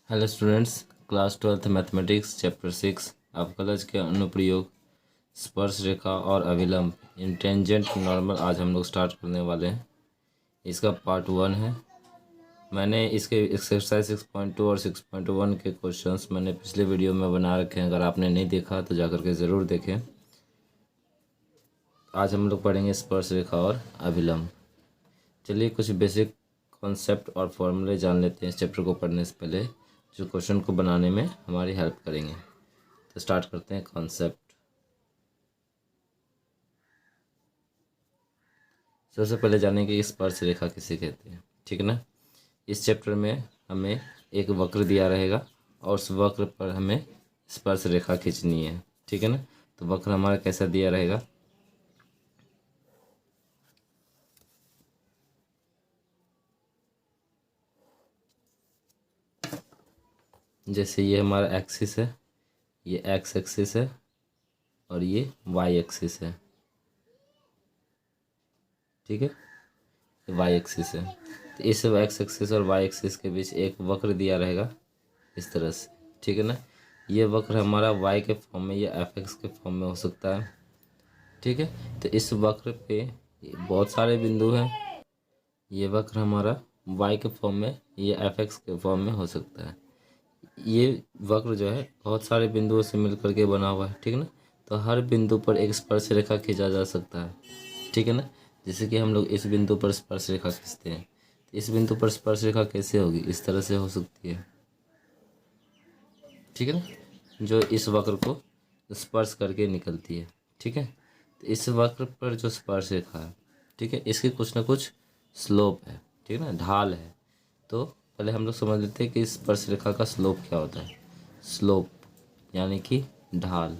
Hello students, class 12th mathematics chapter 6 अवकलज के अनुप्रयोग, स्पर्श रेखा और अभिलंब इन टेंजेंट नॉर्मल आज हम लोग स्टार्ट करने वाले हैं। इसका पार्ट 1 है। मैंने इसके एक्सरसाइज 6.2 और 6.1 के क्वेश्चंस मैंने पिछले वीडियो में बना रखे हैं। अगर आपने नहीं देखा तो जाकर के ज़रूर देखें। आज हम लोग पढ़ेंगे स्पर्श रेखा और अभिलंब। चलिए कुछ बेसिक कॉन्सेप्ट और फॉर्मूले जान लेते हैं इस चैप्टर को पढ़ने से पहले, जो क्वेश्चन को बनाने में हमारी हेल्प करेंगे। तो स्टार्ट करते हैं कॉन्सेप्ट। सबसे पहले जानेंगे कि स्पर्श रेखा किसे कहते हैं, ठीक है ना। इस चैप्टर में हमें एक वक्र दिया रहेगा और उस वक्र पर हमें स्पर्श रेखा खींचनी है, ठीक है ना। तो वक्र हमारा कैसा दिया रहेगा, जैसे ये हमारा एक्सिस है, ये एक्स एक्सिस है और ये वाई एक्सिस है, ठीक है। ये वाई एक्सिस है। तो इस एक्स एक्सिस और वाई एक्सिस के बीच एक वक्र दिया रहेगा इस तरह से, ठीक है ना। ये वक्र हमारा वाई के फॉर्म में या एफ एक्स के फॉर्म में हो सकता है, ठीक है। तो इस वक्र पे बहुत सारे बिंदु हैं। ये वक्र हमारा वाई के फॉर्म में या एफ एक्स के फॉर्म में हो सकता है। ये वक्र जो है बहुत सारे बिंदुओं से मिलकर के बना हुआ है, ठीक है ना। तो हर बिंदु पर एक स्पर्श रेखा खींचा जा सकता है, ठीक है ना। जैसे कि हम लोग इस बिंदु पर स्पर्श रेखा खींचते हैं, तो इस बिंदु पर स्पर्श रेखा कैसे होगी, इस तरह से हो सकती है, ठीक है ना, जो इस वक्र को स्पर्श करके निकलती है, ठीक है। तो इस वक्र पर जो स्पर्श रेखा है, ठीक है, इसकी कुछ ना कुछ स्लोप है, ठीक है ना, ढाल है। तो पहले हम लोग समझ लेते हैं कि स्पर्श रेखा का स्लोप क्या होता है। स्लोप यानी कि ढाल,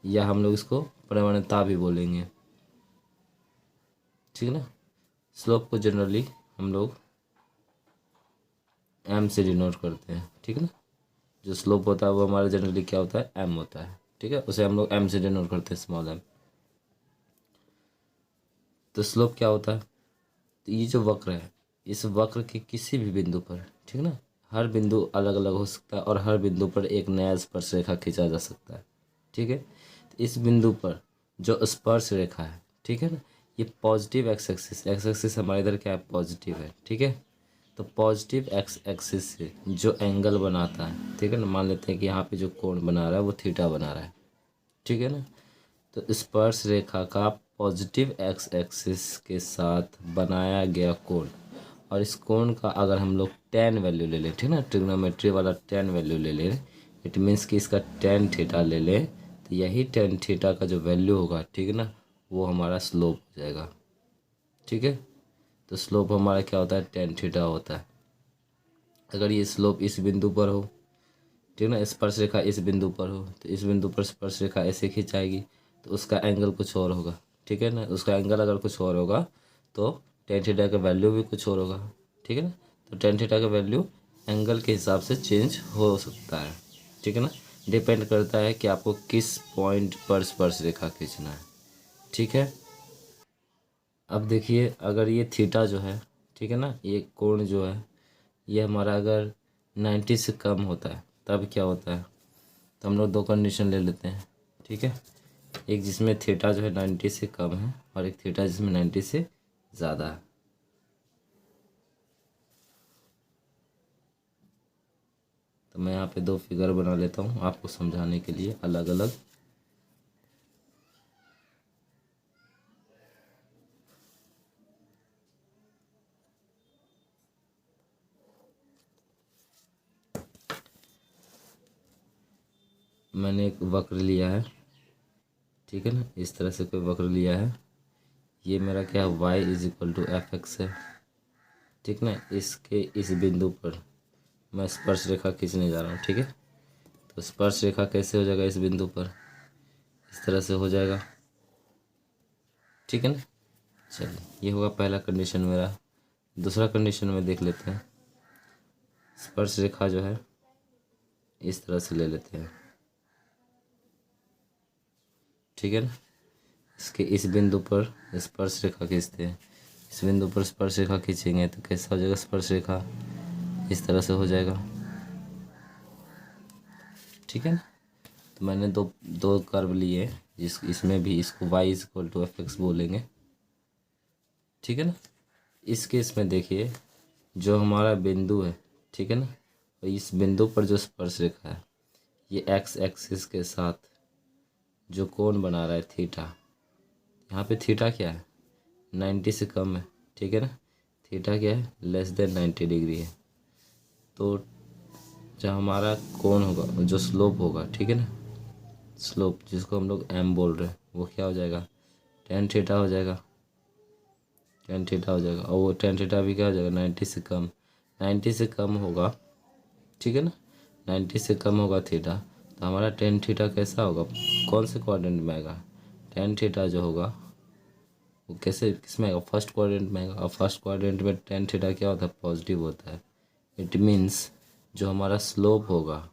या हम लोग इसको प्रवणता भी बोलेंगे, ठीक है ना। स्लोप को जनरली हम लोग एम से डिनोट करते हैं, ठीक है ना। जो स्लोप होता है वो हमारा जनरली क्या होता है, एम होता है, ठीक है। उसे हम लोग एम से डिनोट करते हैं, स्मॉल एम। तो स्लोप क्या होता है, तो ये जो वक्र है, इस वक्र के किसी भी बिंदु पर, ठीक है ना, हर बिंदु अलग अलग हो सकता है और हर बिंदु पर एक नया स्पर्श रेखा खींचा जा सकता है, ठीक है। तो इस बिंदु पर जो स्पर्श रेखा है, ठीक है ना, ये positive x axis, x axis हमारे इधर क्या है, पॉजिटिव है, ठीक है। तो पॉजिटिव एक्स एक्सिस से जो एंगल बनाता है, ठीक है ना, मान लेते हैं कि यहाँ पे जो कोण बना रहा है वो थीटा बना रहा है, ठीक है ना। तो स्पर्श रेखा का पॉजिटिव एक्स एक्सिस के साथ बनाया गया कोण, और इस कोण का अगर हम लोग टेन वैल्यू ले लें, ठीक है ना, ट्रिग्नोमेट्री वाला टेन वैल्यू ले लें, इट मीन्स कि इसका टेन थीटा ले लें, तो यही टेन थीटा का जो वैल्यू होगा, ठीक है ना, वो हमारा स्लोप हो जाएगा, ठीक है। तो स्लोप हमारा क्या होता है, टेन थीटा होता है। अगर ये स्लोप इस बिंदु पर हो, ठीक है ना, स्पर्श रेखा इस बिंदु पर हो, तो इस बिंदु पर स्पर्श रेखा ऐसे खिंचाएगी तो उसका एंगल कुछ और होगा, ठीक है ना। उसका एंगल अगर कुछ और होगा तो टेन थीटा का वैल्यू भी कुछ और होगा, ठीक है ना। तो टेन थीटा का वैल्यू एंगल के हिसाब से चेंज हो सकता है, ठीक है ना। डिपेंड करता है कि आपको किस पॉइंट पर स्पर्श रेखा खींचना है, ठीक है। अब देखिए, अगर ये थीटा जो है, ठीक है ना, ये कोण जो है, ये हमारा अगर 90 से कम होता है तब क्या होता है, तो हम लोग दो कंडीशन ले लेते हैं, ठीक है। एक जिसमें थीटा जो है 90 से कम है और एक थीटा जिसमें 90 से ज़्यादा है। तो मैं यहाँ पे दो फिगर बना लेता हूँ आपको समझाने के लिए अलग अलग। मैंने एक वक्र लिया है, ठीक है ना, इस तरह से कोई वक्र लिया है। ये मेरा क्या है, y is equal to F X है, ठीक ना। इसके इस बिंदु पर मैं स्पर्श रेखा खींचने जा रहा हूँ, ठीक है। तो स्पर्श रेखा कैसे हो जाएगा, इस बिंदु पर इस तरह से हो जाएगा, ठीक है ना। चलिए, ये होगा पहला कंडीशन मेरा। दूसरा कंडीशन में देख लेते हैं। स्पर्श रेखा जो है इस तरह से ले लेते हैं, ठीक है ना। इसके इस बिंदु पर स्पर्श रेखा खींचते हैं। इस बिंदु पर स्पर्श रेखा खींचेंगे तो कैसा हो जाएगा स्पर्श रेखा, इस तरह से हो जाएगा, ठीक है ना। तो मैंने दो दो कर्व लिए, इसमें भी इसको y equal to F X बोलेंगे, ठीक है ना। इस केस में देखिए जो हमारा बिंदु है, ठीक है ना, और इस बिंदु पर जो स्पर्श रेखा है ये एक्स एक्सिस के साथ जो कोण बना रहा है थीटा, यहाँ पे थीटा क्या है 90 से कम है, ठीक है ना। थीटा क्या है लेस देन 90 डिग्री है। तो जो हमारा कोण होगा, जो स्लोप होगा, ठीक है ना, स्लोप जिसको हम लोग एम बोल रहे हैं, वो क्या हो जाएगा टेन थीटा हो जाएगा, टेन थीटा हो जाएगा। और वो टेन थीटा भी क्या हो जाएगा 90 से कम, 90 से कम होगा, ठीक है ना, 90 से कम होगा थीटा। तो हमारा टेन थीटा कैसा होगा, कौन से क्वाड्रेंट में आएगा, टेन थीटा जो होगा वो कैसे किस में आएगा फर्स्ट क्वाड्रेंट में आएगा। और फर्स्ट क्वाड्रेंट में टेन थीटा क्या होता है पॉजिटिव होता है। इट मीन्स जो हमारा स्लोप होगा,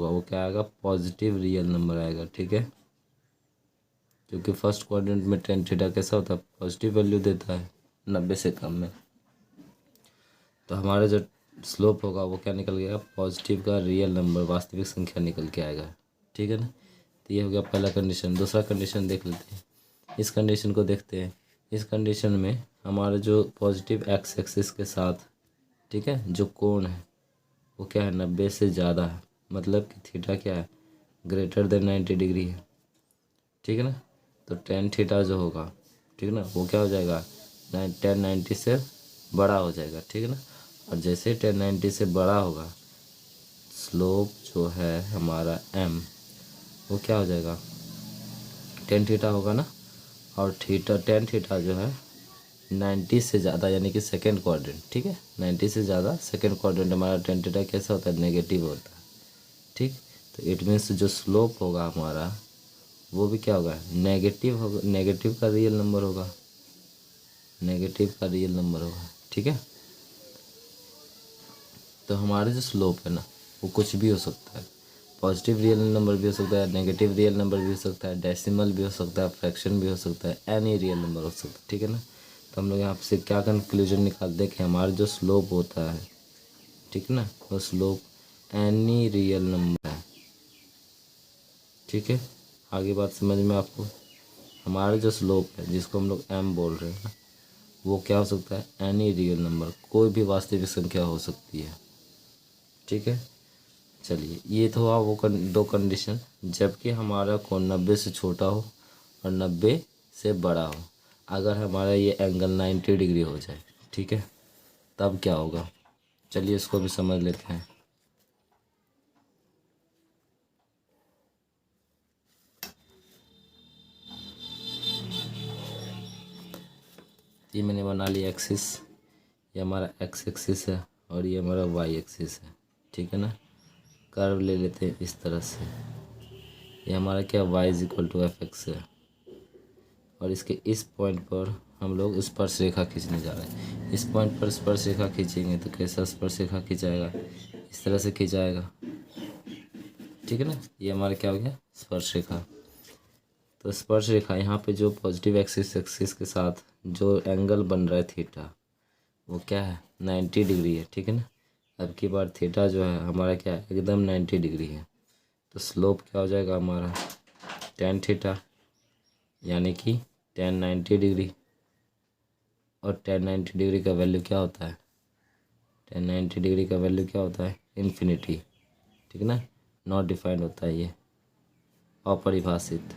वो क्या आएगा पॉजिटिव रियल नंबर आएगा, ठीक है। क्योंकि फर्स्ट क्वाड्रेंट में टेन थीटा कैसा होता है पॉजिटिव वैल्यू देता है 90 से कम में। तो हमारा जो स्लोप होगा वो क्या निकल गया पॉजिटिव का रियल नंबर, वास्तविक संख्या निकल के आएगा, ठीक है ना। तो ये हो गया पहला कंडीशन। दूसरा कंडीशन देख लेते हैं, इस कंडीशन को देखते हैं। इस कंडीशन में हमारा जो पॉजिटिव एक्स एक्सिस के साथ, ठीक है, जो कोण है वो क्या है 90 से ज़्यादा है, मतलब कि थीटा क्या है ग्रेटर देन 90 डिग्री है, ठीक है ना। तो टेन थीटा जो होगा, ठीक है ना, वो क्या हो जाएगा 1090 से बड़ा हो जाएगा, ठीक है ना। और जैसे 1090 से बड़ा होगा स्लोप जो है हमारा m वो क्या हो जाएगा टेन थीटा होगा ना। और थीटा टेन थीटा जो है 90 से ज़्यादा यानी कि सेकेंड क्वाड्रेंट, ठीक है, 90 से ज़्यादा सेकेंड क्वाड्रेंट हमारा टेन थीटा कैसा होता है नेगेटिव होता है, ठीक। तो इट मीन्स जो स्लोप होगा हमारा वो भी क्या होगा नेगेटिव होगा, नेगेटिव का रियल नंबर होगा, नेगेटिव का रियल नंबर होगा, ठीक है। तो हमारा जो स्लोप है ना वो कुछ भी हो सकता है, पॉजिटिव रियल नंबर भी हो सकता है, नेगेटिव रियल नंबर भी हो सकता है, डेसिमल भी हो सकता है, फ्रैक्शन भी हो सकता है, एनी रियल नंबर हो सकता है, ठीक है ना। तो हम लोग यहाँ से क्या कंक्लूजन निकालते हैं कि हमारा जो स्लोप होता है, ठीक है ना, वो स्लोप एनी रियल नंबर है, ठीक है। आगे बात समझ में आपको, हमारा जो स्लोप है जिसको हम लोग एम बोल रहे हैं वो क्या हो सकता है एनी रियल नंबर, कोई भी वास्तविक संख्या हो सकती है, ठीक है। चलिए ये तो हुआ वो दो कंडीशन, जबकि हमारा कोण 90 से छोटा हो और 90 से बड़ा हो। अगर हमारा ये एंगल 90 डिग्री हो जाए, ठीक है, तब क्या होगा, चलिए इसको भी समझ लेते हैं। ये मैंने बना लिया एक्सिस, ये हमारा एक्स एक्सिस है और ये हमारा वाई एक्सिस है, ठीक है ना। कर्व ले लेते हैं इस तरह से, ये हमारा क्या y is equal to F X है और इसके इस पॉइंट पर हम लोग स्पर्श रेखा खींचने जा रहे हैं। इस पॉइंट पर स्पर्श रेखा खींचेंगे तो कैसा स्पर्श रेखा खींचाएगा इस तरह से खींचाएगा, ठीक है ना। ये हमारा क्या हो गया स्पर्श रेखा। तो स्पर्श रेखा यहाँ पे जो पॉजिटिव एक्सिस एक्सिस के साथ जो एंगल बन रहा है थीटा वो क्या है 90 डिग्री है, ठीक है ना। अब की बार थीटा जो है हमारा क्या है एकदम 90 डिग्री है। तो स्लोप क्या हो जाएगा हमारा टेन थीटा यानी कि 1090 डिग्री। और 1090 डिग्री का वैल्यू क्या होता है 1090 डिग्री का वैल्यू क्या होता है इन्फिनिटी, ठीक है ना, नॉट डिफाइंड होता है, ये अपरिभाषित।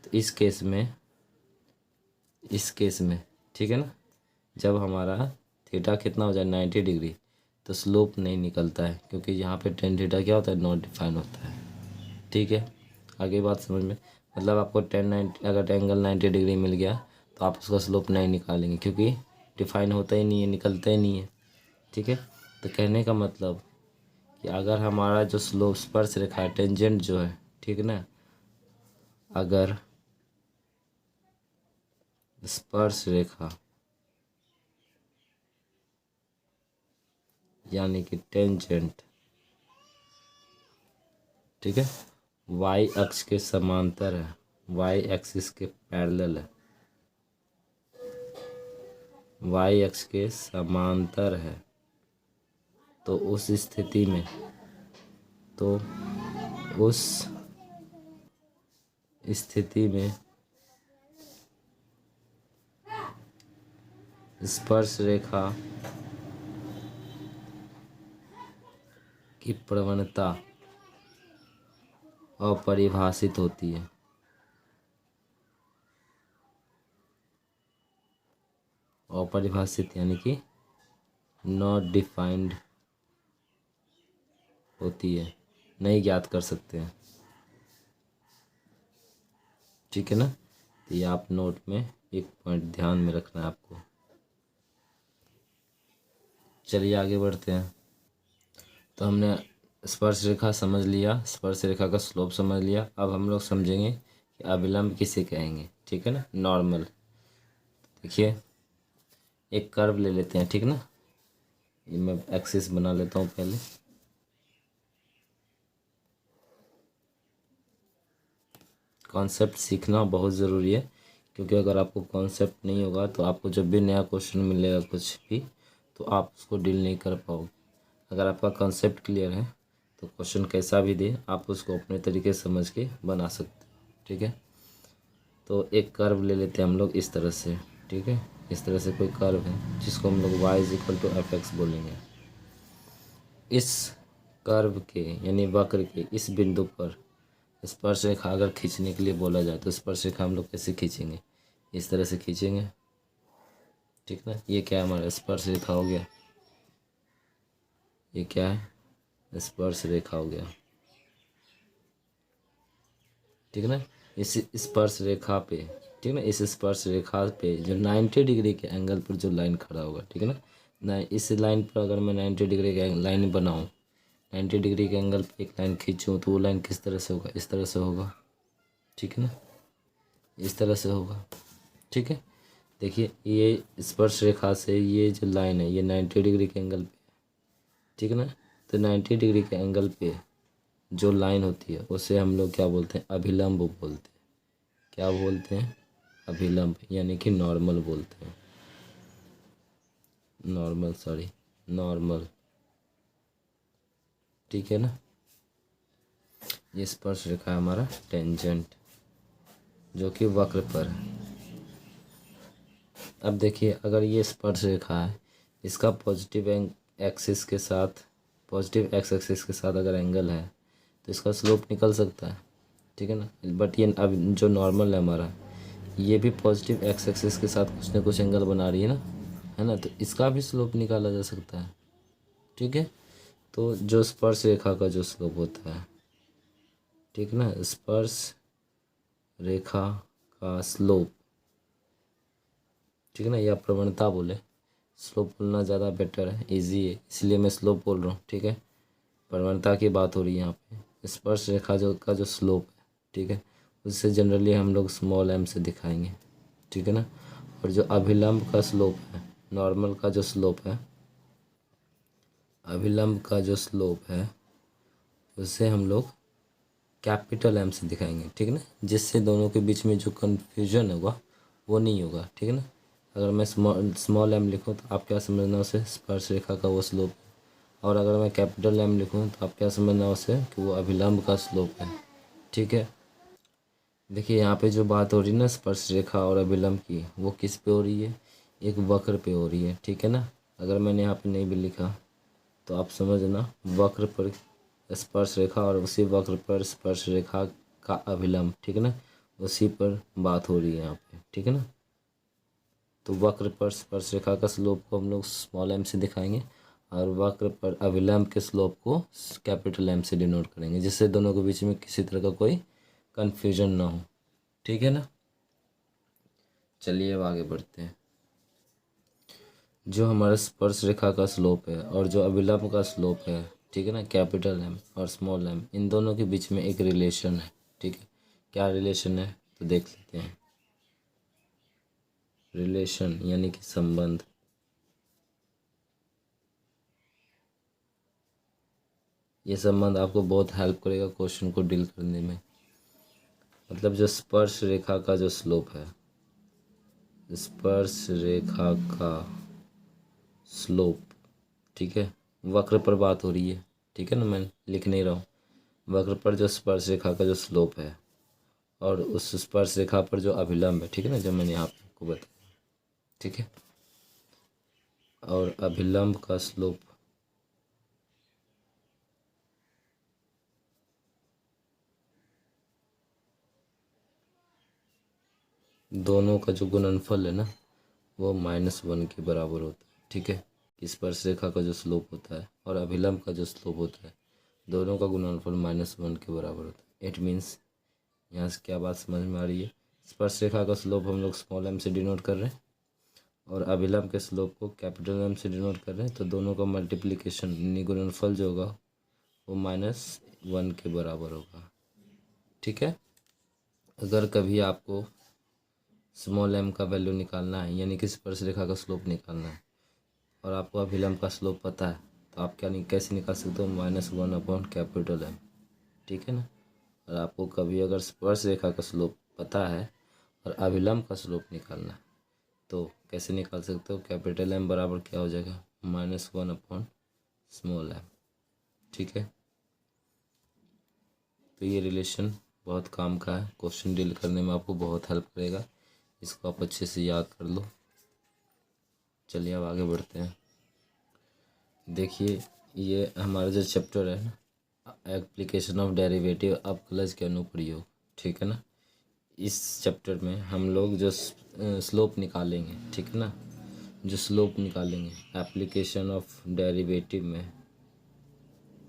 तो इस केस में ठीक है ना, जब हमारा थीटा कितना हो जाए 90 डिग्री तो स्लोप नहीं निकलता है क्योंकि यहाँ पे टेन थीटा क्या होता है नॉट डिफाइंड होता है, ठीक है। आगे बात समझ में, मतलब आपको 1090 अगर एंगल 90 डिग्री मिल गया तो आप उसका स्लोप नहीं निकालेंगे क्योंकि डिफाइन होता ही नहीं है, निकलता ही नहीं है, ठीक है। तो कहने का मतलब कि अगर हमारा जो स्लोप स्पर्श रेखा है टेंजेंट जो है, ठीक है ना, अगर स्पर्श रेखा यानी कि टेंजेंट, ठीक है, वाई अक्ष के समांतर है, वाई एक्सिस के पैरेलल है, वाई अक्ष के समांतर है, तो उस स्थिति में तो उस स्थिति में स्पर्श रेखा की प्रवणता अपरिभाषित होती है। अपरिभाषित यानी कि नॉट डिफाइंड होती है, नहीं ज्ञात कर सकते हैं। ठीक है ना। तो ये आप नोट में एक पॉइंट ध्यान में रखना है आपको। चलिए आगे बढ़ते हैं। तो हमने स्पर्श रेखा समझ लिया, स्पर्श रेखा का स्लोप समझ लिया। अब हम लोग समझेंगे कि अभिलंब किसे कहेंगे। ठीक है ना। नॉर्मल, देखिए एक कर्व ले लेते हैं। ठीक ना। ये मैं एक्सिस बना लेता हूँ पहले। कॉन्सेप्ट सीखना बहुत ज़रूरी है, क्योंकि अगर आपको कॉन्सेप्ट नहीं होगा तो आपको जब भी नया क्वेश्चन मिलेगा कुछ भी, तो आप उसको डील नहीं कर पाओगे। अगर आपका कॉन्सेप्ट क्लियर है तो क्वेश्चन कैसा भी दे आप उसको अपने तरीके से समझ के बना सकते हो। ठीक है। तो एक कर्व ले लेते हैं हम लोग इस तरह से। ठीक है। इस तरह से कोई कर्व है जिसको हम लोग y = fx बोलेंगे। इस कर्व के यानी वक्र के इस बिंदु पर स्पर्श रेखा अगर खींचने के लिए बोला जाए तो स्पर्श रेखा हम लोग कैसे खींचेंगे? इस तरह से खींचेंगे। ठीक ना। ये क्या है? हमारा स्पर्श रेखा हो गया। ये क्या है? स्पर्श रेखा हो गया। ठीक ना। इस स्पर्श रेखा पे, ठीक ना, इस स्पर्श रेखा पे जो 90 डिग्री के एंगल पर जो लाइन खड़ा होगा, ठीक है ना, इस लाइन पर अगर मैं 90 डिग्री का लाइन बनाऊं, 90 डिग्री के एंगल पे एक लाइन खींचूं, तो वो लाइन किस तरह से होगा? इस तरह से होगा। ठीक है ना। इस तरह से होगा। ठीक है। देखिए ये स्पर्श रेखा से ये जो लाइन है ये 90 डिग्री के एंगल पे, ठीक है ना। तो 90 डिग्री के एंगल पे जो लाइन होती है उसे हम लोग क्या बोलते हैं? अभिलंब बोलते हैं। क्या बोलते हैं? अभिलंब, यानी कि नॉर्मल बोलते हैं। नॉर्मल। ठीक है ना। ये स्पर्श रेखा है हमारा टेंजेंट, जो कि वक्र पर है। अब देखिए अगर ये स्पर्श रेखा है, इसका पॉजिटिव एक्सिस के साथ, पॉजिटिव एक्स एक्सिस के साथ अगर एंगल है तो इसका स्लोप निकल सकता है। ठीक है ना। बट ये अब जो नॉर्मल है हमारा, ये भी पॉजिटिव एक्स एक्सिस के साथ कुछ ना कुछ एंगल बना रही है ना, तो इसका भी स्लोप निकाला जा सकता है। ठीक है। तो जो स्पर्श रेखा का जो स्लोप होता है, ठीक ना, स्पर्श रेखा का स्लोप, ठीक है ना, या प्रवणता बोले, स्लोप बोलना ज़्यादा बेटर है, इजी है, इसलिए मैं स्लोप बोल रहा हूँ। ठीक है। प्रवणता की बात हो रही है यहाँ पे। स्पर्श रेखा जो का जो स्लोप है, ठीक है, उससे जनरली हम लोग स्मॉल m से दिखाएंगे। ठीक है ना। और जो अभिलंब का स्लोप है, नॉर्मल का जो स्लोप है, अभिलंब का जो स्लोप है, उसे हम लोग कैपिटल M से दिखाएंगे। ठीक है ना। जिससे दोनों के बीच में जो कन्फ्यूजन होगा वो नहीं होगा। ठीक है ना। अगर मैं स्मॉल m लिखूँ तो आप क्या समझना उसे? स्पर्श रेखा का वो स्लोप है। और अगर मैं कैपिटल M लिखूँ तो आप क्या समझना उसे? कि वो अभिलंब का स्लोप है। ठीक है। देखिए यहाँ पे जो बात हो रही है ना स्पर्श रेखा और अभिलंब की, वो किस पे हो रही है? एक वक्र पे हो रही है। ठीक है ना। अगर मैंने यहाँ पे नहीं भी लिखा तो आप समझना वक्र पर स्पर्श रेखा और उसी वक्र पर स्पर्श रेखा का अभिलंब, ठीक है ना, उसी पर बात हो रही है यहाँ पे। ठीक है ना। तो वक्र पर स्पर्श रेखा का स्लोप को हम लोग स्मॉल m से दिखाएंगे और वक्र पर अभिलंब के स्लोप को कैपिटल M से डिनोट करेंगे, जिससे दोनों के बीच में किसी तरह का कोई कन्फ्यूजन ना हो। ठीक है ना। चलिए अब आगे बढ़ते हैं। जो हमारा स्पर्श रेखा का स्लोप है और जो अभिलंब का स्लोप है, ठीक है ना, कैपिटल M और स्मॉल m, इन दोनों के बीच में एक रिलेशन है। ठीक है। क्या रिलेशन है? तो देख लेते हैं। रिलेशन यानी कि संबंध। ये संबंध आपको बहुत हेल्प करेगा क्वेश्चन को डील करने में। मतलब जो स्पर्श रेखा का जो स्लोप है, स्पर्श रेखा का स्लोप, ठीक है, वक्र पर बात हो रही है, ठीक है ना, मैं लिख नहीं रहा हूँ। वक्र पर जो स्पर्श रेखा का जो स्लोप है और उस स्पर्श रेखा पर जो अभिलंब है, ठीक है ना, जो मैंने यहाँ पे आपको बताया, ठीक है, और अभिलंब का स्लोप दोनों का जो गुणनफल है ना वो -1 के बराबर होता है, ठीक है। स्पर्श रेखा का जो स्लोप होता है और अभिलंब का जो स्लोप होता है दोनों का गुणनफल -1 के बराबर होता है। इट मीन्स यहाँ से क्या बात समझ में आ रही है, स्पर्श रेखा का स्लोप हम लोग स्मॉल m से डिनोट कर रहे हैं और अभिलंब के स्लोप को कैपिटल M से डिनोट कर रहे हैं, तो दोनों का मल्टीप्लिकेशन यानी गुणनफल जो होगा वो -1 के बराबर होगा, ठीक है। अगर कभी आपको स्मॉल m का वैल्यू निकालना है यानी कि स्पर्श रेखा का स्लोप निकालना है और आपको अभिलंब का स्लोप पता है तो आप कैसे निकाल सकते हो, -1/M, ठीक है ना। और आपको कभी अगर स्पर्श रेखा का स्लोप पता है और अभिलंब का स्लोप निकालना है तो कैसे निकाल सकते हो, M बराबर क्या हो जाएगा, -1/m, ठीक है। तो ये रिलेशन बहुत काम का है, क्वेश्चन डील करने में आपको बहुत हेल्प करेगा, इसको आप अच्छे से याद कर लो। चलिए अब आगे बढ़ते हैं। देखिए ये हमारा जो चैप्टर है ना, एप्लीकेशन ऑफ डेरिवेटिव अपकलज के अनुप्रयोग, ठीक है ना। इस चैप्टर में हम लोग जो स्लोप निकालेंगे, ठीक है ना, जो स्लोप निकालेंगे एप्लीकेशन ऑफ डेरिवेटिव में,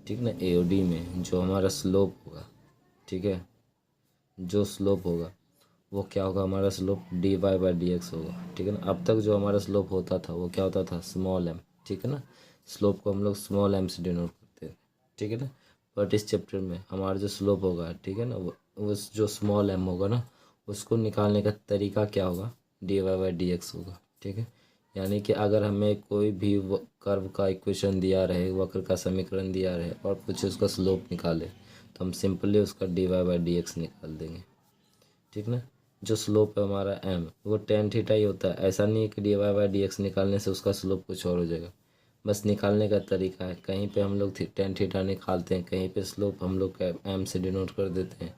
ठीक ना, एओडी में जो हमारा स्लोप होगा, ठीक है, जो स्लोप होगा वो क्या होगा, हमारा स्लोप dy/dx होगा, ठीक है ना। अब तक जो हमारा स्लोप होता था वो क्या होता था, स्मॉल m, ठीक है ना, स्लोप को हम लोग स्मॉल m से डिनोट करते थे, ठीक है ना। बट इस चैप्टर में हमारा जो स्लोप होगा, ठीक है ना, वो जो स्मॉल m होगा ना उसको निकालने का तरीका क्या होगा, dy/dx होगा, ठीक है। यानी कि अगर हमें कोई भी कर्व का इक्वेशन दिया रहे, वक्र का समीकरण दिया रहे और कुछ उसका स्लोप निकाले तो हम सिंपली उसका dy/dx निकाल देंगे, ठीक ना। जो स्लोप है हमारा m वो tan थीटा ही होता है, ऐसा नहीं है कि dy/dx निकालने से उसका स्लोप कुछ और हो जाएगा, बस निकालने का तरीका है। कहीं पे हम लोग tan थीटा निकालते हैं, कहीं पे स्लोप हम लोग m से डिनोट कर देते हैं।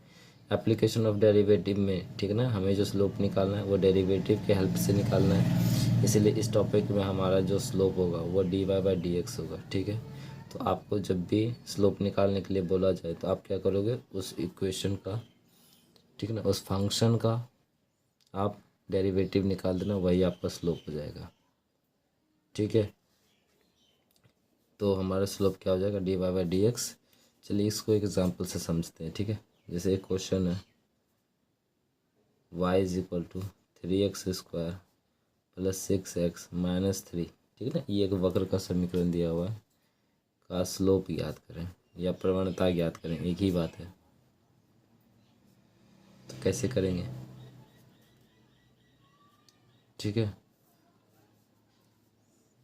एप्लीकेशन ऑफ डेरिवेटिव में, ठीक ना, हमें जो स्लोप निकालना है वो डेरिवेटिव के हेल्प से निकालना है, इसीलिए इस टॉपिक में हमारा जो स्लोप होगा वो dy/dx होगा, ठीक है। तो आपको जब भी स्लोप निकालने के लिए बोला जाए तो आप क्या करोगे, उस इक्वेशन का, ठीक है ना, उस फंक्शन का आप डेरिवेटिव निकाल देना, वही आपका स्लोप हो जाएगा, ठीक है। तो हमारा स्लोप क्या हो जाएगा, dy/dx। चलिए इसको एक एग्जांपल से समझते हैं, ठीक है। जैसे एक क्वेश्चन है y = 3x² + 6x - 3, ठीक है ना, ये एक वक्र का समीकरण दिया हुआ है, का स्लोप ज्ञात करें या प्रवणता ज्ञात करें, एक ही बात है। तो कैसे करेंगे, ठीक है,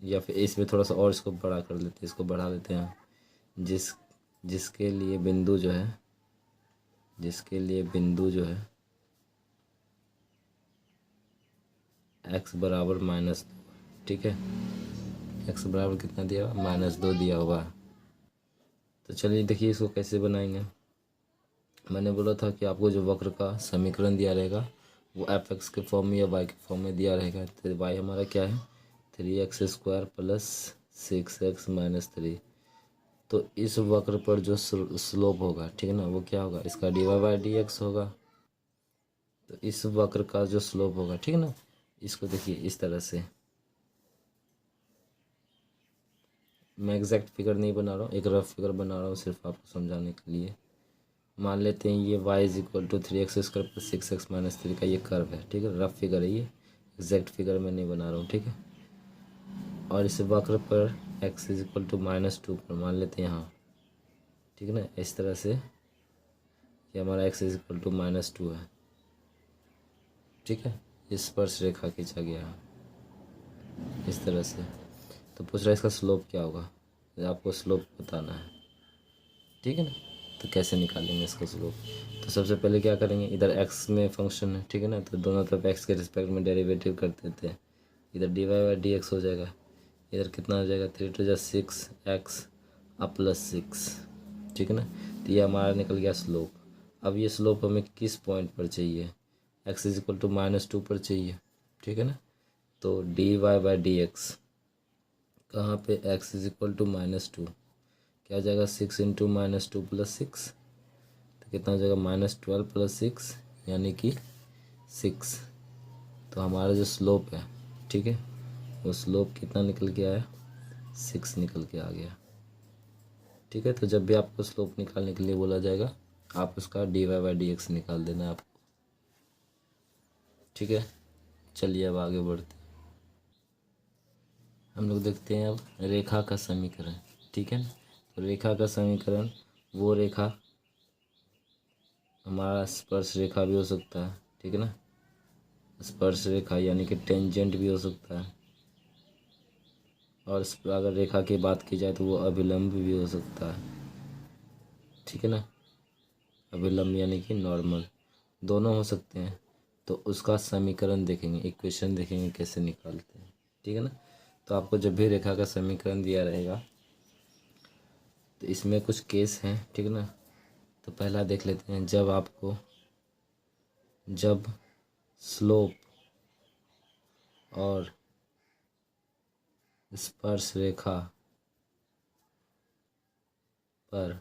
या फिर इसमें थोड़ा सा और इसको बड़ा कर लेते हैं, इसको बढ़ा लेते हैं। जिसके लिए बिंदु जो है, जिसके लिए बिंदु जो है x बराबर -2, ठीक है, x बराबर कितना दिया हुआ, -2 दिया हुआ है। तो चलिए देखिए इसको कैसे बनाएंगे। मैंने बोला था कि आपको जो वक्र का समीकरण दिया रहेगा वो f(x) के फॉर्म में या y के फॉर्म में दिया रहेगा। तो y हमारा क्या है, 3x² + 6x - 3। तो इस वक्र पर जो स्लोप होगा, ठीक है ना, वो क्या होगा, इसका dy/dx होगा। तो इस वक्र का जो स्लोप होगा, ठीक है ना, इसको देखिए इस तरह से, मैं एग्जैक्ट फिगर नहीं बना रहा हूँ, एक रफ फिगर बना रहा हूँ सिर्फ आपको समझाने के लिए। मान लेते हैं ये y = 3x² + 6x - 3 का ये कर्व है, ठीक है, रफ फिगर है ये, एग्जैक्ट फिगर मैं नहीं बना रहा हूँ, ठीक है। और इस वक्र पर x = -2 पर मान लेते हैं यहाँ, ठीक है ना, इस तरह से ये हमारा x = -2 है, ठीक है। इस स्पर्श रेखा खींचा गया है इस तरह से। तो पूछ रहा है इसका स्लोप क्या होगा, आपको स्लोप बताना है, ठीक है ना। तो कैसे निकालेंगे इसका स्लोप। तो सबसे पहले क्या करेंगे, इधर एक्स में फंक्शन है, ठीक है ना, तो दोनों तरफ एक्स के रिस्पेक्ट में डेरिवेटिव कर देते हैं। इधर D Y by D X हो जाएगा, इधर कितना हो जाएगा 3 × 6 एक्स प्लस 6, ठीक है ना। तो ये हमारा निकल गया स्लोप। अब ये स्लोप हमें किस पॉइंट पर चाहिए, एक्स इज इक्वल टू -2 पर चाहिए, ठीक है ना। तो D Y by D X कहाँ पे, एक्स इज इक्वल टू -2 क्या हो जाएगा 6 × -2 + 6, तो कितना हो जाएगा -12 + 6 यानी कि 6। तो हमारा जो स्लोप है, ठीक है, वो स्लोप कितना निकल के आया, 6 निकल के आ गया, ठीक है। तो जब भी आपको स्लोप निकालने के लिए बोला जाएगा, आप उसका D Y by D x निकाल देना है आपको, ठीक है। चलिए अब आगे बढ़ते हैं। हम लोग देखते हैं अब रेखा का समीकरण, ठीक है ना। तो रेखा का समीकरण, वो रेखा हमारा स्पर्श रेखा भी हो सकता है, ठीक है ना, स्पर्श रेखा यानी कि टेंजेंट भी हो सकता है, और अगर रेखा की बात की जाए तो वो अभिलंब भी हो सकता है, ठीक है ना। अभिलंब यानी कि नॉर्मल, दोनों हो सकते हैं। तो उसका समीकरण देखेंगे, इक्वेशन देखेंगे कैसे निकालते हैं, ठीक है ना। तो आपको जब भी रेखा का समीकरण दिया रहेगा तो इसमें कुछ केस हैं, ठीक है ना। तो पहला देख लेते हैं, जब स्लोप और स्पर्श रेखा पर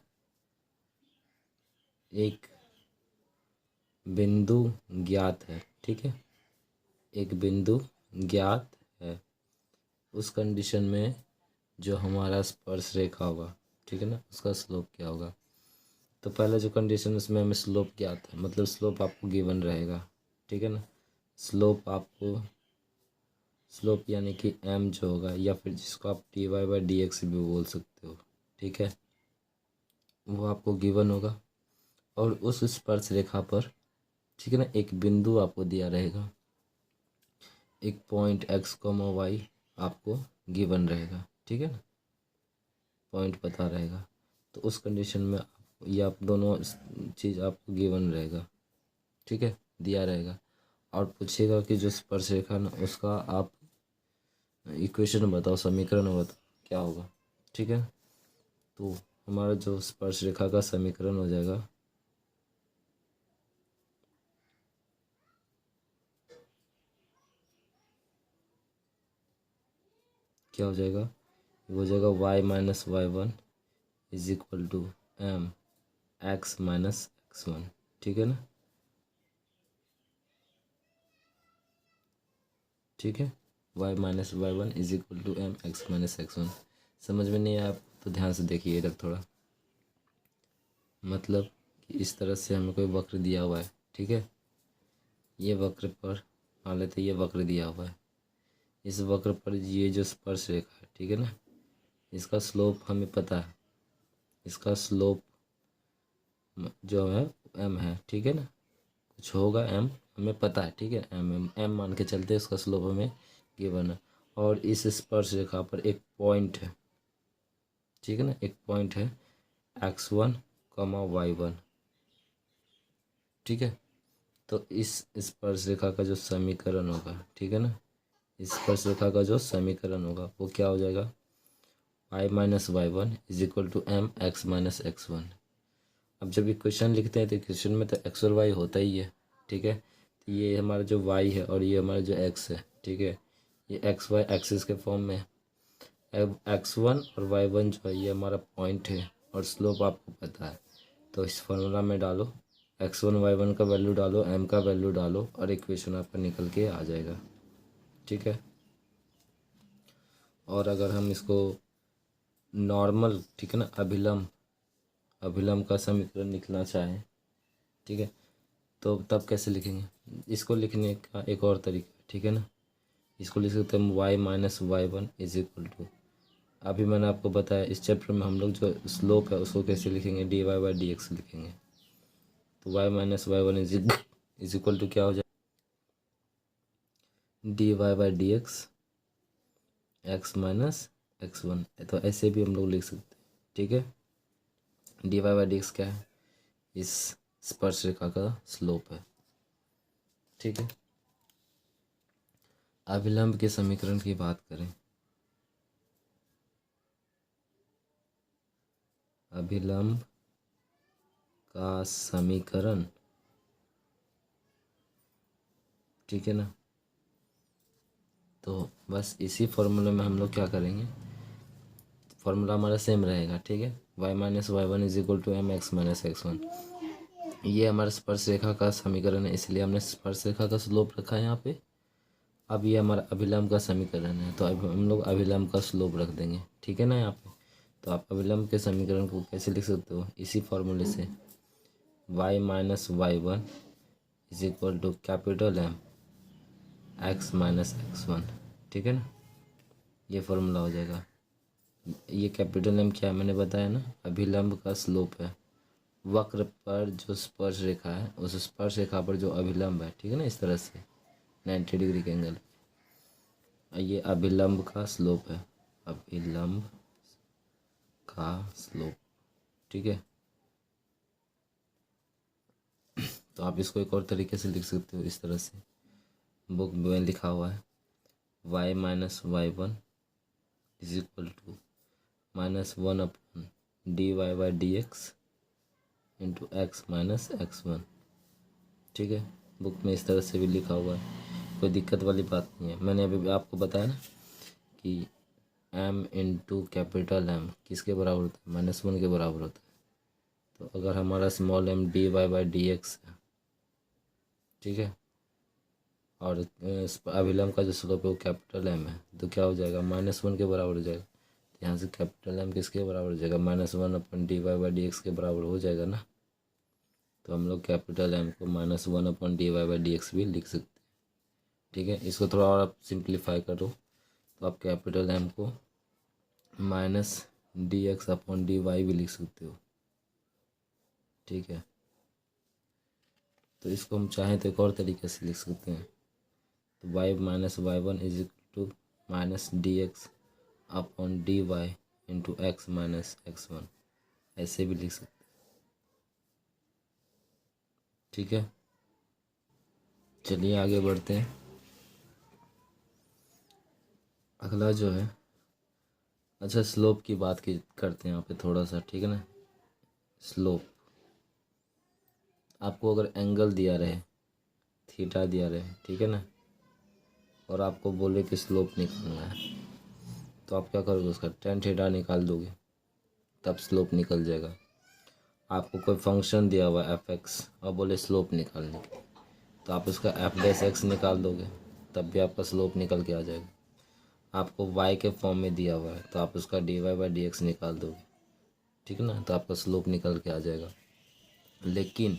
एक बिंदु ज्ञात है, ठीक है, एक बिंदु ज्ञात है, उस कंडीशन में जो हमारा स्पर्श रेखा होगा, ठीक है ना, उसका स्लोप क्या होगा। तो पहला जो कंडीशन उसमें हमें स्लोप ज्ञात है, मतलब स्लोप आपको गिवन रहेगा, ठीक है ना। स्लोप यानी कि एम जो होगा, या फिर जिसको आप D Y by D x भी बोल सकते हो, ठीक है, वो आपको गिवन होगा। और उस स्पर्श रेखा पर, ठीक है ना, एक बिंदु आपको दिया रहेगा, एक पॉइंट एक्स कॉमा वाई आपको गिवन रहेगा, ठीक है ना, पॉइंट पता रहेगा। तो उस कंडीशन में ये आप दोनों चीज़ आपको गिवन रहेगा, ठीक है, दिया रहेगा। और पूछेगा कि जो स्पर्श रेखा ना, उसका आप इक्वेशन बताओ, समीकरण बताओ क्या होगा, ठीक है। तो हमारा जो स्पर्श रेखा का समीकरण हो जाएगा, क्या हो जाएगा, वो हो जाएगा y-y1 is equal to M x minus x1, ठीक है ना, ठीक है। y-y1 is equal to M x minus x1। समझ में नहीं आया आप तो ध्यान से देखिए इधर थोड़ा, मतलब कि इस तरह से हमें कोई वक्र दिया हुआ है, ठीक है, ये वक्र पर मान लेते ये वक्र दिया हुआ है, इस वक्र पर ये जो स्पर्श रेखा है, ठीक है ना, इसका स्लोप हमें पता है, इसका स्लोप जो है एम है, ठीक है ना, कुछ होगा एम हमें पता है, ठीक है, एम मान के चलते इसका स्लोप हमें गिवन है। और इस स्पर्श रेखा पर एक पॉइंट है, ठीक है ना, एक पॉइंट है x1 y1, ठीक है। तो इस स्पर्श रेखा का जो समीकरण होगा, ठीक है ना, इस स्पर्श रेखा का जो समीकरण होगा वो क्या हो जाएगा, y-y1 is equal to M x minus x1। अब जब इक्वेशन लिखते हैं तो इक्वेशन में तो एक्स और वाई होता ही है, ठीक है। तो ये हमारा जो y है और ये हमारा जो x है, ठीक है, ये एक्स वाई एक्सिस के फॉर्म में है। अब x1 और y1 जो है ये हमारा पॉइंट है और स्लोप आपको पता है, तो इस फॉर्मूला में डालो, x1 y1 का वैल्यू डालो, m का वैल्यू डालो और इक्वेशन आपका निकल के आ जाएगा, ठीक है। और अगर हम इसको नॉर्मल, ठीक है ना, अभिलंब का समीकरण लिखना चाहें, ठीक है, तो तब कैसे लिखेंगे, इसको लिखने का एक और तरीका, ठीक है ना, इसको लिख सकते हैं y-y1 इज इक्वल टू, अभी मैंने आपको बताया इस चैप्टर में हम लोग जो स्लोप है उसको कैसे लिखेंगे, d Y by D x लिखेंगे। तो y-y1 इज इक्वल टू क्या हो जाए, d Y by D x minus x1। तो ऐसे भी हम लोग लिख सकते हैं, ठीक है। D Y by D x क्या है, इस स्पर्श रेखा का स्लोप है। ठीक है, अभिलंब के समीकरण की बात करें, अभिलंब का समीकरण, ठीक है ना, तो बस इसी फॉर्मूले में हम लोग क्या करेंगे, फॉर्मूला हमारा सेम रहेगा। ठीक है, y minus y one is equal to M x minus x one, ये हमारा स्पर्श रेखा का समीकरण है, इसलिए हमने स्पर्श रेखा का स्लोप रखा है यहाँ पे। अब ये हमारा अभिलंब का समीकरण है, तो अब हम लोग अभिलंब का स्लोप रख देंगे। ठीक है ना यहाँ पे, तो आप अभिलंब के समीकरण को कैसे लिख सकते हो, इसी फॉर्मूले से, y minus y one is equal to capital M x minus x one. ठीक है ना, ये फॉर्मूला हो जाएगा। ये कैपिटल एम क्या है मैंने बताया ना, अभिलंब का स्लोप है, वक्र पर जो स्पर्श रेखा है उस स्पर्श रेखा पर जो अभिलंब है, ठीक है ना, इस तरह से 90 डिग्री के एंगल, ये अभिलंब का स्लोप है, अभिलंब का स्लोप। ठीक है, तो आप इसको एक और तरीके से लिख सकते हो, इस तरह से बुक में लिखा हुआ है, y minus y one is equal to minus one upon d Y by D x into x minus x one. ठीक है, बुक में इस तरह से भी लिखा हुआ है, कोई दिक्कत वाली बात नहीं है। मैंने अभी आपको बताया ना कि m इंटू कैपिटल M किसके बराबर होता है, माइनस वन के बराबर होता है। तो अगर हमारा small m d Y by D x है, ठीक है, और अभिलंब का जो स्लोप है वो कैपिटल M है, तो क्या हो जाएगा, माइनस वन के बराबर हो जाएगा। तो यहाँ से कैपिटल M किसके बराबर हो जाएगा, minus one upon d Y by D x के बराबर हो जाएगा ना। तो हम लोग कैपिटल M को minus one upon d Y by D x भी लिख सकते हैं। ठीक है, इसको थोड़ा और आप सिंप्लीफाई करो तो आप कैपिटल M को minus d x upon d y भी लिख सकते हो। ठीक है, तो इसको हम चाहें तो एक और तरीके से लिख सकते हैं, तो y minus y one is equal to minus d x upon d y into x minus x one, ऐसे भी लिख सकते हैं। ठीक है, चलिए आगे बढ़ते हैं। अगला जो है, अच्छा स्लोप की बात की करते हैं यहाँ पे थोड़ा सा। ठीक है ना, स्लोप, आपको अगर एंगल दिया रहे, थीटा दिया रहे, ठीक है ना, और आपको बोले कि स्लोप निकालना है, तो आप क्या करोगे, उसका टेन थीटा निकाल दोगे, तब स्लोप निकल जाएगा। आपको कोई फंक्शन दिया हुआ है एफ एक्स और बोले स्लोप निकालने की, तो आप उसका एफ डैश एक्स निकाल दोगे, तब भी आपका स्लोप निकल के आ जाएगा। आपको वाई के फॉर्म में दिया हुआ है, तो आप उसका D Y by D x निकाल दोगे, ठीक है ना, तो आपका स्लोप निकल के आ जाएगा। लेकिन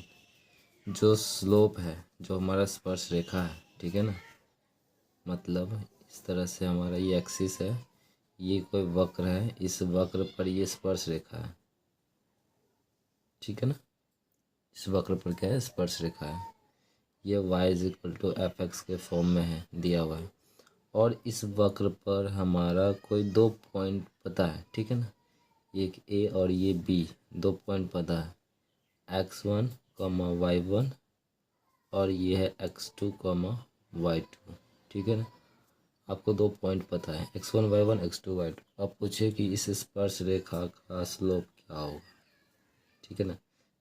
जो स्लोप है, जो हमारा स्पर्श रेखा है, ठीक है ना, मतलब इस तरह से हमारा ये एक्सिस है, ये कोई वक्र है, इस वक्र पर ये स्पर्श रेखा है, ठीक है ना, इस वक्र पर क्या है, स्पर्श रेखा है, ये y is equal to F x के फॉर्म में है, दिया हुआ है, और इस वक्र पर हमारा कोई दो पॉइंट पता है, ठीक है ना, एक ए और ये बी, दो पॉइंट पता है, x1 कॉमा y1 और ये है x2 कॉमा y2, ठीक है ना, आपको दो पॉइंट पता है, x1 y1 x2 y2। अब पूछे कि इस स्पर्श रेखा का स्लोप क्या होगा, ठीक है ना,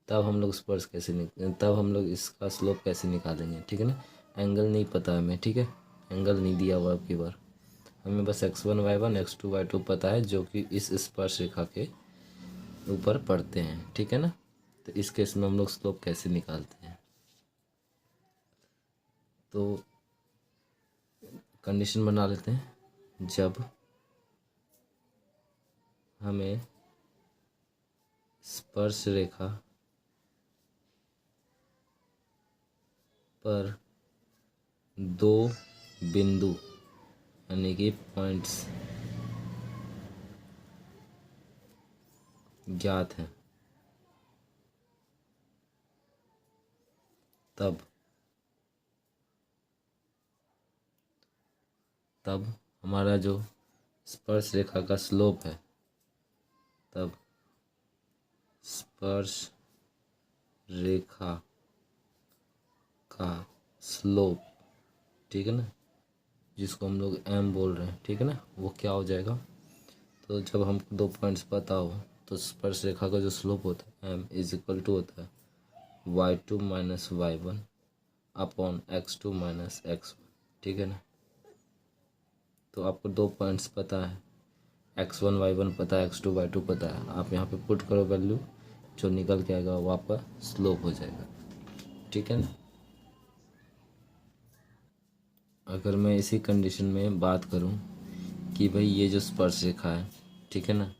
तब हम लोग स्पर्श कैसे तब हम लोग इसका स्लोप कैसे निकालेंगे, ठीक है ना, एंगल नहीं पता हमें, ठीक है, एंगल नहीं दिया हुआ अब की बार, हमें बस x1 y1 x2 y2 पता है, जो कि इस स्पर्श रेखा के ऊपर पड़ते हैं, ठीक है ना। तो इस केस में हम लोग स्लोप कैसे निकालते हैं, तो कंडीशन बना लेते हैं, जब हमें स्पर्श रेखा पर दो बिंदु यानी कि पॉइंट्स ज्ञात हैं, तब हमारा जो स्पर्श रेखा का स्लोप है, तब स्पर्श रेखा का स्लोप, ठीक है ना, जिसको हम लोग एम बोल रहे हैं, ठीक है ना, वो क्या हो जाएगा। तो जब हमको 2 पॉइंट्स पता हो तो स्पर्श रेखा का जो स्लोप होता है एम इज इक्वल टू होता है y2 minus y1 upon x2 minus x1, ठीक है ना। तो आपको 2 पॉइंट्स पता है, x1 y1 पता है, x2 y2 पता है। आप यहाँ पे पुट करो वैल्यू, जो निकल के आएगा वो आपका स्लोप हो जाएगा, ठीक है ना। अगर मैं इसी कंडीशन में बात करूँ कि भाई ये जो स्पर्श रेखा है, ठीक है ना,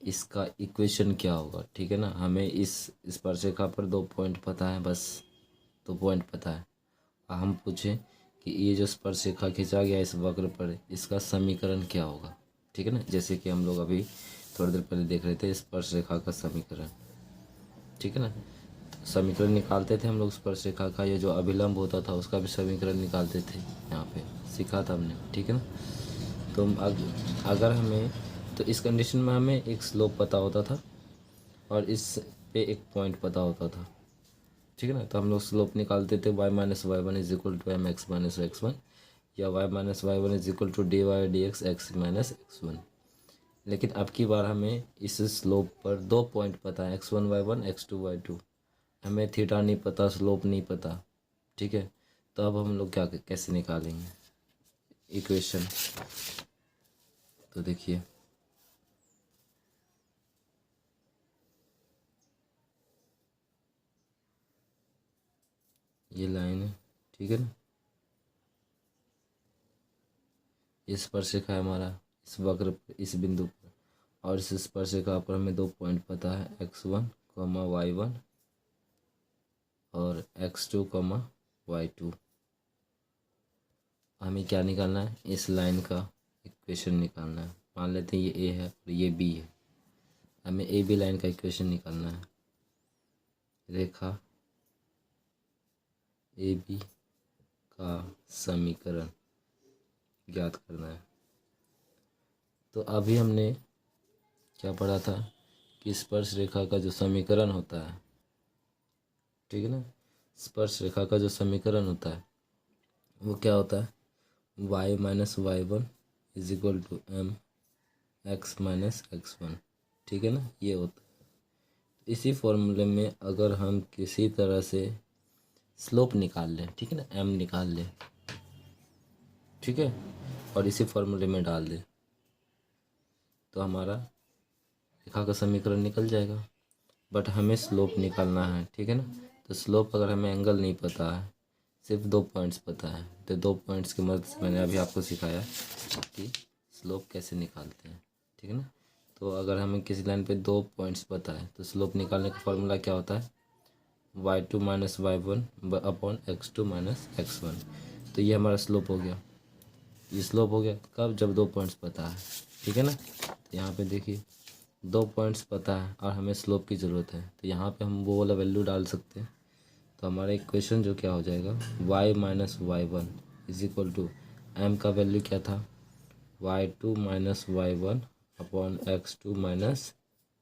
इसका इक्वेशन क्या होगा, ठीक है ना। हमें इस स्पर्श रेखा पर 2 पॉइंट पता है, बस 2 पॉइंट पता है। हम पूछें कि ये जो स्पर्श रेखा खींचा गया इस वक्र पर, इसका समीकरण क्या होगा, ठीक है ना। जैसे कि हम लोग अभी थोड़ी देर पहले देख रहे थे स्पर्श रेखा का समीकरण, ठीक है ना। समीकरण निकालते थे हम लोग स्पर्श रेखा का, ये जो अभिलंब होता था उसका भी समीकरण निकालते थे, यहाँ पे सीखा था हमने, ठीक है ना। तो अगर हमें, तो इस कंडीशन में हमें एक स्लोप पता होता था और इस पे एक पॉइंट पता होता था, ठीक है ना। तो हम लोग स्लोप निकालते थे y minus y one is equal to M x minus x one, या y minus y one is equal to d y d x x minus x one. लेकिन अब की बार हमें इस स्लोप पर 2 पॉइंट पता है, x1 y1 x2 y2। हमें थीटा नहीं पता, स्लोप नहीं पता, ठीक है। तो अब हम लोग क्या कैसे निकालेंगे इक्वेशन। तो देखिए, ये लाइन है, ठीक है ना, ये स्पर्श रेखा है हमारा इस वक्र पर, इस बिंदु पर, और इस स्पर्श रेखा पर हमें 2 पॉइंट पता है, x1 कॉमा y1 और x2 कॉमा y2। हमें क्या निकालना है, इस लाइन का इक्वेशन निकालना है। मान लेते हैं ये a है और ये b है, हमें ए बी लाइन का इक्वेशन निकालना है। रेखा ए बी का समीकरण ज्ञात करना है। तो अभी हमने क्या पढ़ा था कि स्पर्श रेखा का जो समीकरण होता है, ठीक है ना, स्पर्श रेखा का जो समीकरण होता है वो क्या होता है, y minus y one is equal to M x minus x one, ठीक है ना, ये होता है। इसी फॉर्मूले में अगर हम किसी तरह से स्लोप निकाल लें, ठीक है ना, m निकाल लें, ठीक है, और इसी फॉर्मूले में डाल दें, तो हमारा रेखा का समीकरण निकल जाएगा। बट हमें स्लोप निकालना है, ठीक है ना। तो स्लोप अगर हमें एंगल नहीं पता है, सिर्फ 2 पॉइंट्स पता है, तो 2 पॉइंट्स की मदद से मैंने अभी आपको सिखाया कि स्लोप कैसे निकालते हैं, ठीक है ना। तो अगर हमें किसी लाइन पे 2 पॉइंट्स पता है तो स्लोप निकालने का फॉर्मूला क्या होता है, y2 minus y one upon x2 minus x1। तो ये हमारा स्लोप हो गया, ये स्लोप हो गया कब, जब 2 पॉइंट्स पता है, ठीक है ना। तो यहाँ पे देखिए 2 पॉइंट्स पता है और हमें स्लोप की ज़रूरत है, तो यहाँ पे हम वो वाला वैल्यू डाल सकते हैं। तो हमारा इक्वेशन जो क्या हो जाएगा, y minus y one is equal to m का वैल्यू क्या था, y2 minus y one upon x2 minus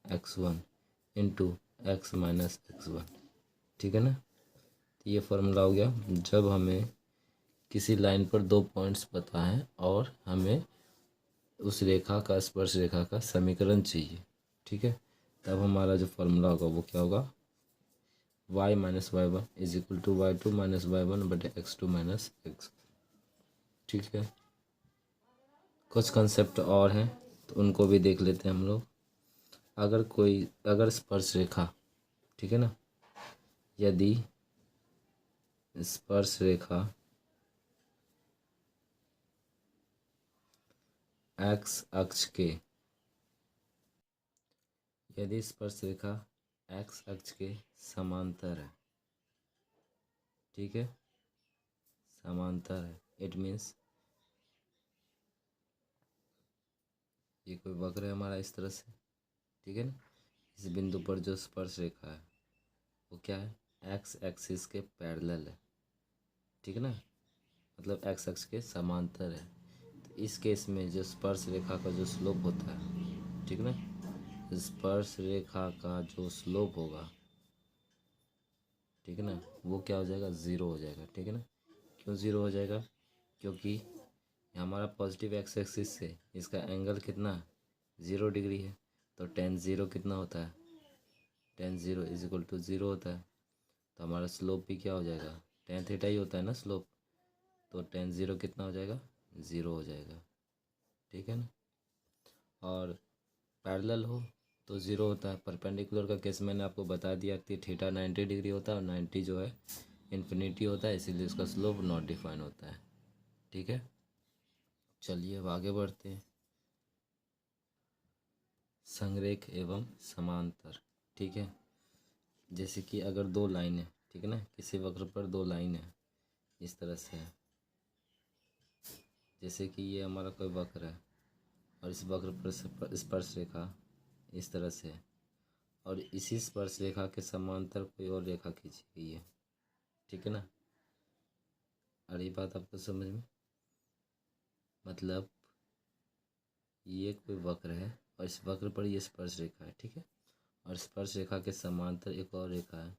x1 into x minus x1, ठीक है ना। तो ये फार्मूला हो गया जब हमें किसी लाइन पर 2 पॉइंट्स पता है और हमें उस रेखा का, स्पर्श रेखा का समीकरण चाहिए, ठीक है। तब हमारा जो फार्मूला होगा वो क्या होगा, y minus y one is equal to y2 minus y one बटे x2 माइनस एक्स, ठीक है। कुछ कंसेप्ट और हैं तो उनको भी देख लेते हैं हम लोग। अगर स्पर्श रेखा, ठीक है ना, यदि स्पर्श रेखा एक्स अक्ष के, यदि स्पर्श रेखा एक्स अक्ष के समांतर है, ठीक है, समांतर है, इट मीन्स ये कोई वक्र है हमारा इस तरह से, ठीक है ना। इस बिंदु पर जो स्पर्श रेखा है वो क्या है, एक्स एक्सिस के पैरेलल है, ठीक है ना, मतलब एक्स अक्ष के समांतर है। तो इस केस में जो स्पर्श रेखा का जो स्लोप होता है, ठीक है ना, स्पर्श रेखा का जो स्लोप होगा, ठीक है ना, वो क्या हो जाएगा, ज़ीरो हो जाएगा। ठीक है ना, क्यों ज़ीरो हो जाएगा, क्योंकि हमारा पॉजिटिव एक्स एक्सिस से इसका एंगल कितना, 0 डिग्री है। तो टेन ज़ीरो कितना होता है, tan zero is equal to zero होता है। तो हमारा स्लोप भी क्या हो जाएगा, टेन थीटा ही होता है ना स्लोप। तो टेन ज़ीरो कितना हो जाएगा, ज़ीरो हो जाएगा। ठीक है ना, और पैरेलल हो तो ज़ीरो होता है। परपेंडिकुलर का केस मैंने आपको बता दिया कि थीटा 90 डिग्री होता है और 90 जो है इन्फिनिटी होता है, इसीलिए उसका स्लोप नॉट डिफाइन होता है। ठीक है, चलिए अब आगे बढ़ते हैं। संरेख एवं समांतर। ठीक है, जैसे कि अगर दो लाइन है, ठीक है ना, किसी वक्र पर दो लाइन है, इस तरह से है। जैसे कि ये हमारा कोई वक्र है और इस वक्र पर स्पर्श रेखा इस तरह से है, और इसी स्पर्श रेखा के समांतर कोई और रेखा खींची गई है। ठीक है ना, और ये बात आपको समझ में, मतलब ये कोई वक्र है और इस वक्र पर ये स्पर्श रेखा है। ठीक है, और स्पर्श रेखा के समांतर एक और रेखा है।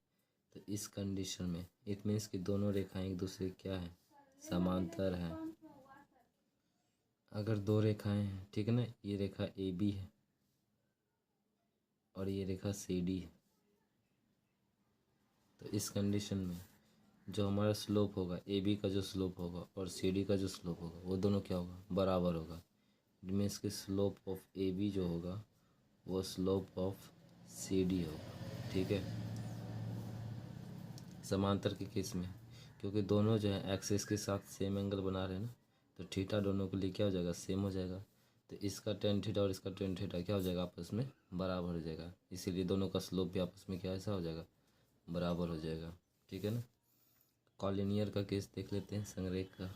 तो इस कंडीशन में इट मीन्स कि दोनों रेखाएं एक दूसरे क्या है, समांतर है। अगर दो रेखाएं हैं, ठीक है ना, ये रेखा ए बी है और ये रेखा सी डी है। तो इस कंडीशन में जो हमारा स्लोप होगा, ए बी का जो स्लोप होगा और सी डी का जो स्लोप होगा, वो दोनों क्या होगा, बराबर होगा। इट मीन्स कि स्लोप ऑफ ए बी जो होगा वो स्लोप ऑफ सी डी होगा। ठीक है, समांतर के केस में, क्योंकि दोनों जो है एक्सिस के साथ सेम एंगल बना रहे हैं ना, तो थीटा दोनों के लिए क्या हो जाएगा, सेम हो जाएगा। तो इसका टेन थीटा और इसका टेन थीटा क्या हो जाएगा, आपस में बराबर हो जाएगा। इसीलिए दोनों का स्लोप भी आपस में क्या ऐसा हो जाएगा, बराबर हो जाएगा। ठीक है ना, कॉलिनियर का केस देख लेते हैं, संरेख का।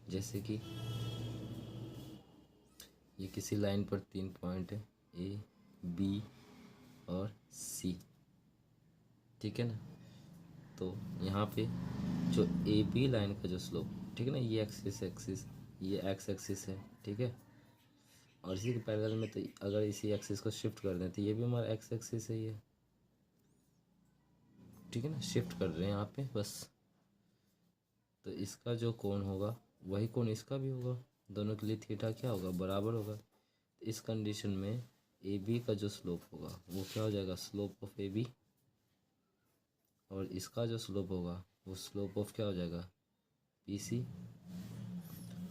जैसे कि ये किसी लाइन पर 3 पॉइंट है, ए बी और सी। ठीक है ना, तो यहाँ पे जो ए बी लाइन का जो स्लोप, ठीक है ना, ये एक्सिस ये एक्स एक्सिस है। ठीक है, और इसी के पैरेलल में तो अगर इसी एक्सिस को शिफ्ट कर दें तो ये भी हमारा एक्स एक्सिस है ये। ठीक है ना, शिफ्ट कर रहे हैं यहाँ पे बस। तो इसका जो कोण होगा वही कोण इसका भी होगा, दोनों के लिए थीटा क्या होगा, बराबर होगा। तो इस कंडीशन में ए बी का जो स्लोप होगा वो क्या हो जाएगा, स्लोप ऑफ ए बी, और इसका जो स्लोप होगा वो स्लोप ऑफ क्या हो जाएगा, पी सी।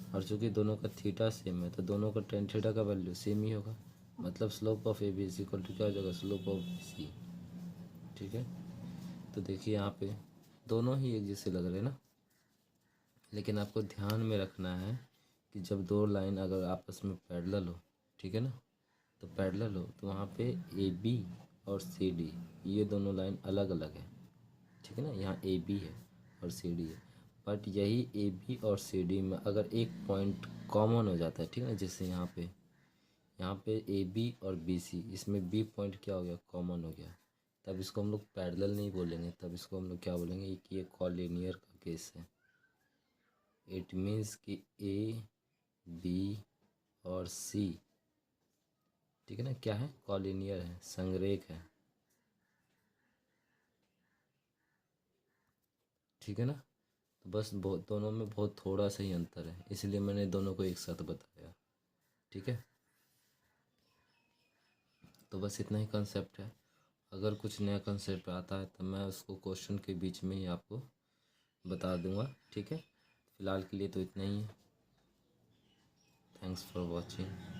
और चूंकि दोनों का थीटा सेम है तो दोनों का टेन थीटा का वैल्यू सेम ही होगा, मतलब slope of A B is equal to क्या हो जाएगा, स्लोप ऑफ सी। ठीक है, तो देखिए यहाँ पे दोनों ही एक जैसे लग रहे हैं ना, लेकिन आपको ध्यान में रखना है कि जब दो लाइन अगर आपस में पैरेलल हो, ठीक है ना, तो पैरेलल हो तो वहाँ पे ए बी और सी डी ये दोनों लाइन अलग अलग है। ठीक है ना, यहाँ ए बी है और सी डी है, बट यही ए बी और सी डी में अगर एक पॉइंट कॉमन हो जाता है, ठीक है ना, जैसे यहाँ पे ए बी और बी सी, इसमें बी पॉइंट क्या हो गया, कॉमन हो गया, तब इसको हम लोग पैरेलल नहीं बोलेंगे, तब इसको हम लोग क्या बोलेंगे कि ये कॉलिनियर का केस है। इट मीन्स कि ए बी और सी, ठीक है ना, क्या है, कॉलिनियर है, संरेख है। ठीक है ना, तो बस बहुत दोनों में बहुत थोड़ा सा ही अंतर है, इसलिए मैंने दोनों को एक साथ बताया। ठीक है, तो बस इतना ही कंसेप्ट है। अगर कुछ नया कंसेप्ट आता है तो मैं उसको क्वेश्चन के बीच में ही आपको बता दूंगा। ठीक है, फ़िलहाल के लिए तो इतना ही है। Thanks for watching.